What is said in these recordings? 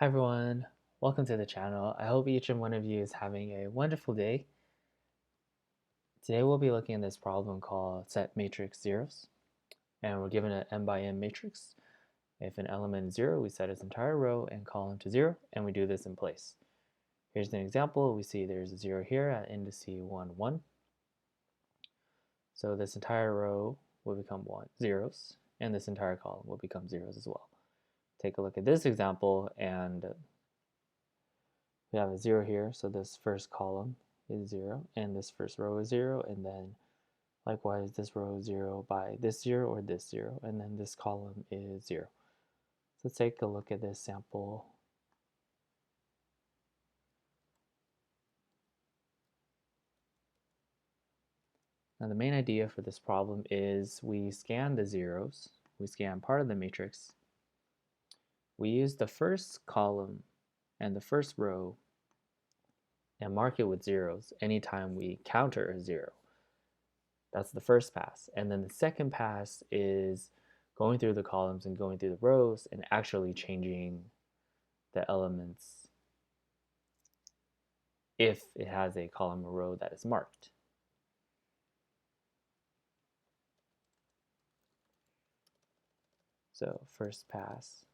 Hi everyone, welcome to the channel. I hope each and one of you is having a wonderful day. Today we'll be looking at this problem called set matrix zeros, and we're given an m by n matrix. If an element is 0, we set its entire row and column to 0, and we do this in place. Here's an example. We see there's a 0 here at indice 1, 1. So this entire row will become zeros, and this entire column will become zeros as well. Take a look at this example, and we have a 0 here, so this first column is 0, and this first row is 0, and then likewise this row is 0 by this 0 or this 0, and then this column is 0. So let's take a look at this sample. Now the main idea for this problem is we scan the zeros, we scan part of the matrix, we use the first column and the first row and mark it with zeros anytime we counter a 0. That's the first pass. And then the second pass is going through the columns and going through the rows and actually changing the elements if it has a column or row that is marked. So first pass.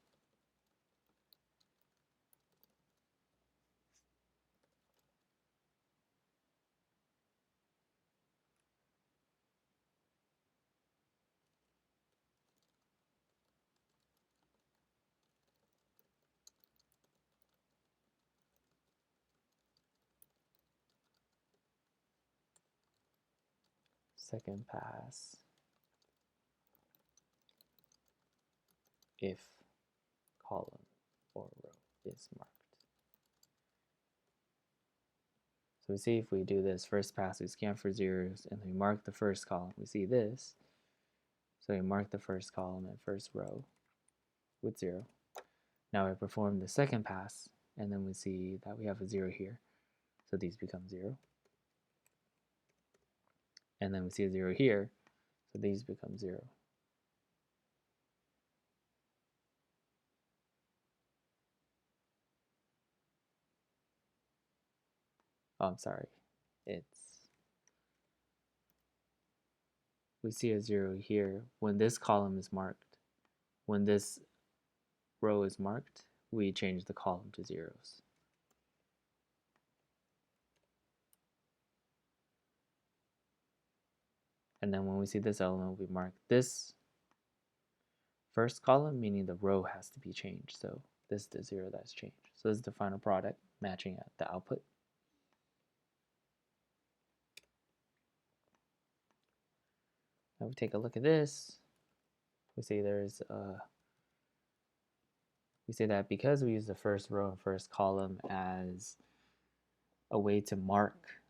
Second pass if column or row is marked. So we see if we do this first pass, we scan for zeros and we mark the first column. We see this. So we mark the first column and first row with 0. Now we perform the second pass, and then we see that we have a 0 here. So these become 0. And then we see a 0 here, so these become 0. Oh, I'm sorry. We see a 0 here. When this column is marked, when this row is marked, we change the column to zeros. And then when we see this element, we mark this first column, meaning the row has to be changed. So this is the 0 that's changed. So this is the final product matching at the output. Now we take a look at this. We see we say that because we use the first row and first column as a way to mark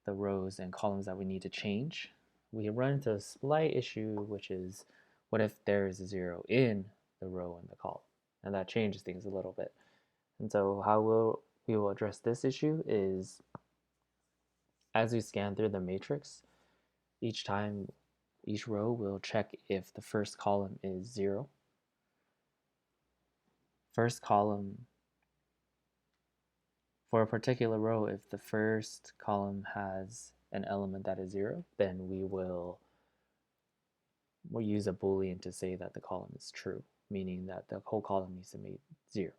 the rows and columns that we need to change, we run into a slight issue, which is what if there is a 0 in the row and the column? And that changes things a little bit. And so how we will address this issue is as we scan through the matrix, each row will check if the first column is 0. First column, for a particular row, if the first column has an element that is 0, then we'll use a boolean to say that the column is true, meaning that the whole column needs to be 0.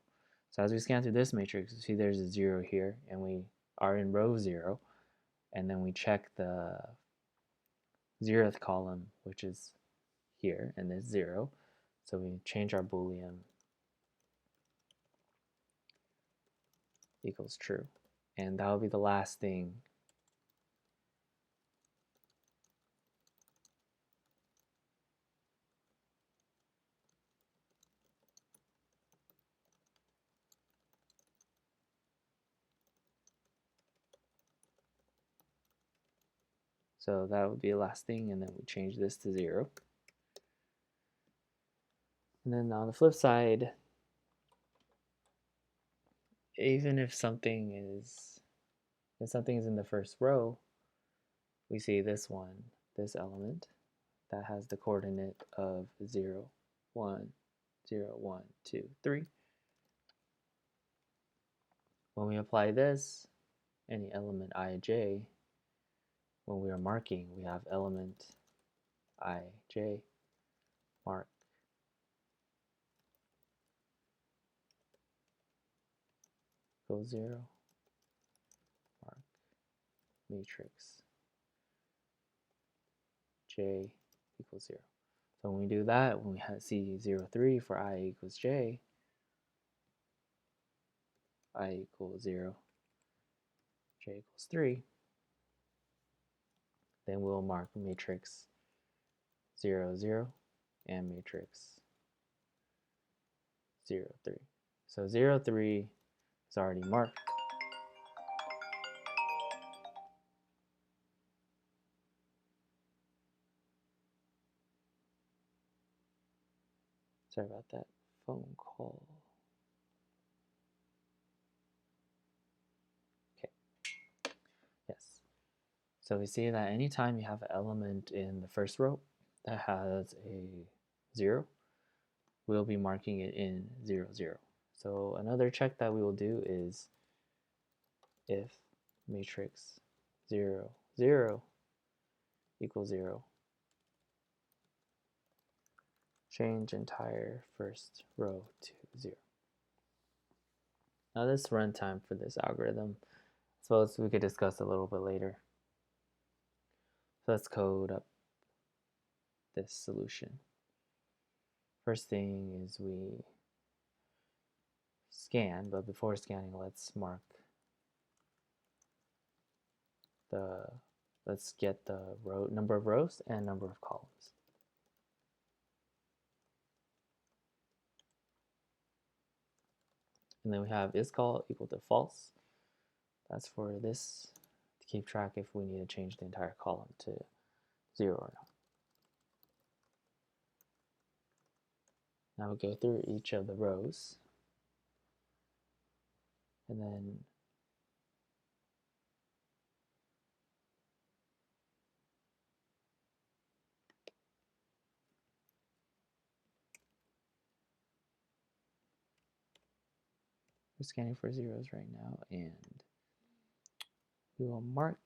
So as we scan through this matrix, you see there's a 0 here, and we are in row 0, and then we check the 0th column, which is here, and this 0. So we change our boolean equals true. And that will be the last thing. So that would be the last thing, and then we change this to 0. And then on the flip side, even if something is in the first row, we see this element that has the coordinate of 0, 1, 0, 1, 2, 3. When we apply this, any element ij, when we are marking, we have element ij mark equals 0, mark matrix j equals 0. So when we do that, when we see 0, 3 for I equals j, I equals 0, j equals 3, then we'll mark matrix 0, 0 and matrix 0, 3. So 0, 3 is already marked. Sorry about that phone call. Okay. Yes. So we see that anytime you have an element in the first row that has a 0, we'll be marking it in 0, 0. So another check that we will do is if matrix 0, 0 equals 0, change entire first row to 0. Now this runtime for this algorithm, I suppose we could discuss a little bit later. So let's code up this solution. First thing is we scan, but before scanning, let's get the number of rows and number of columns. And then we have isCall equal to false. That's for this to keep track if we need to change the entire column to 0 or not. Now we go through each of the rows, and then we're scanning for zeros right now, and we will mark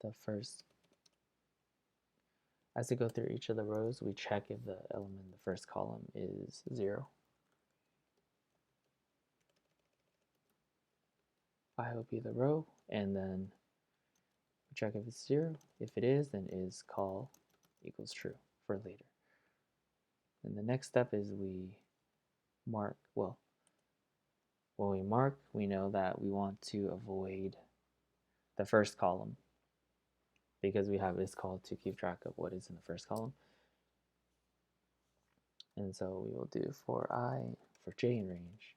the first. As we go through each of the rows, we check if the element in the first column is 0. I will be the row, and then we check if it's 0. If it is, then isCall equals true for later. And the next step is we mark, well, when we mark, we know that we want to avoid the first column because we have isCall to keep track of what is in the first column. And so we will do for I, for j in range,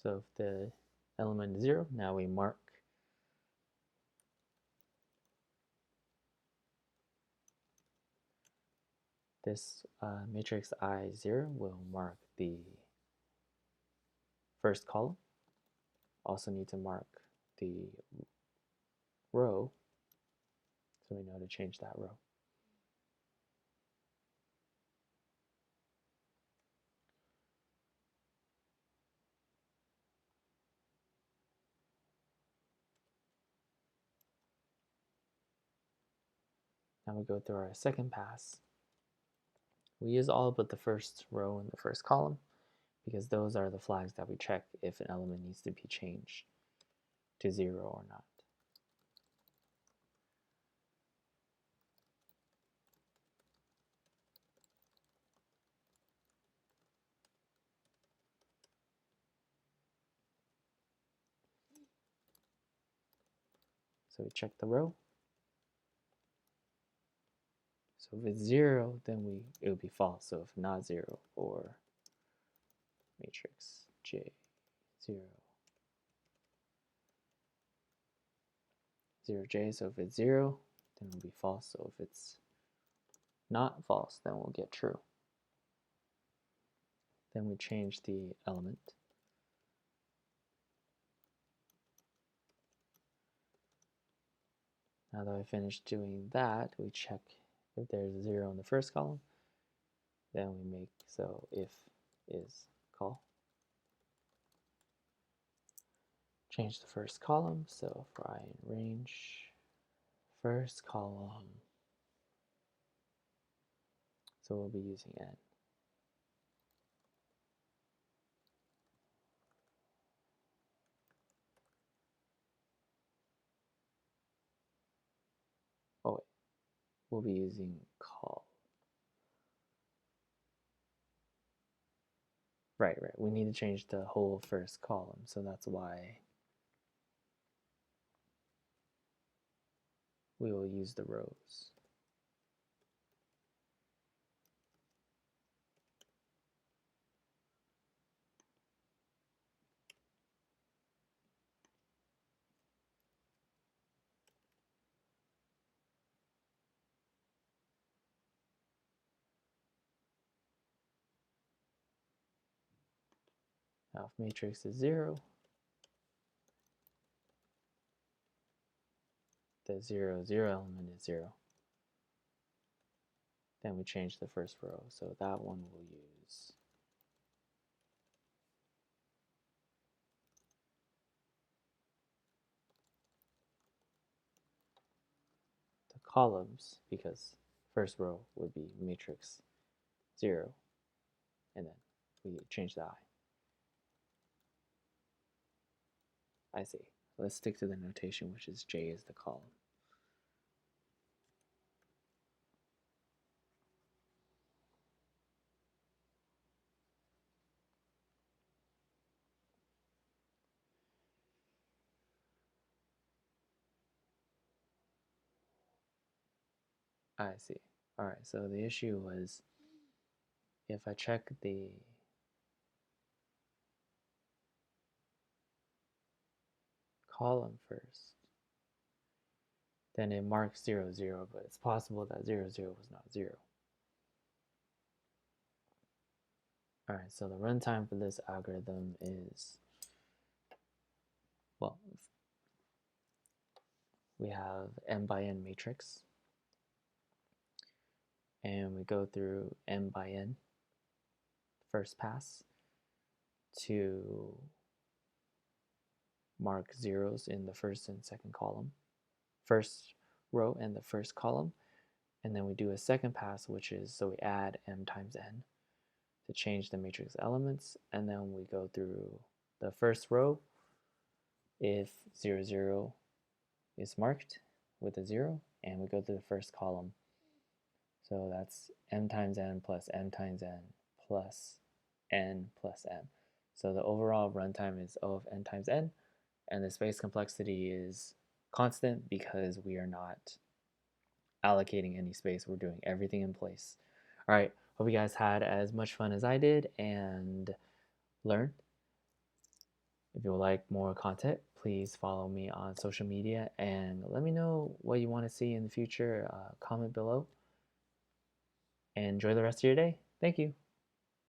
so if the element is 0, now we mark this matrix I0 will mark the first column. Also need to mark the row, so we know to change that row. Now we go through our second pass. We use all but the first row and the first column because those are the flags that we check if an element needs to be changed to 0 or not. So we check the row. So if it's 0, then it would be false. So if not 0, or matrix j 0, 0j. So if it's 0, then it will be false. So if it's not false, then we'll get true. Then we change the element. Now that I finished doing that, we check if there's a 0 in the first column. Then we make so if is call. Change the first column, so for I in range, first column, so we'll be using n. Oh wait, we'll be using call. Right, we need to change the whole first column, so that's why we will use the rows. Now if matrix is 0, the 0, 0 element is 0. Then we change the first row, so that one we'll use the columns, because first row would be matrix 0, and then we change the I see. Let's stick to the notation, which is J is the column. I see. All right, so the issue was if I check the column first, then it marks 0, 0, but it's possible that 0, 0 was not 0. All right, so the runtime for this algorithm is, well, we have m by n matrix, and we go through m by n first pass to mark zeros in the first and second column, first row and the first column, and then we do a second pass, which is, so we add m times n to change the matrix elements, and then we go through the first row if 0, 0 is marked with a 0, and we go through the first column. So that's m times n plus m times n plus n plus m. So the overall runtime is O of n times n, and the space complexity is constant because we are not allocating any space. We're doing everything in place. All right, hope you guys had as much fun as I did and learned. If you would like more content, please follow me on social media and let me know what you want to see in the future. Comment below and enjoy the rest of your day. Thank you.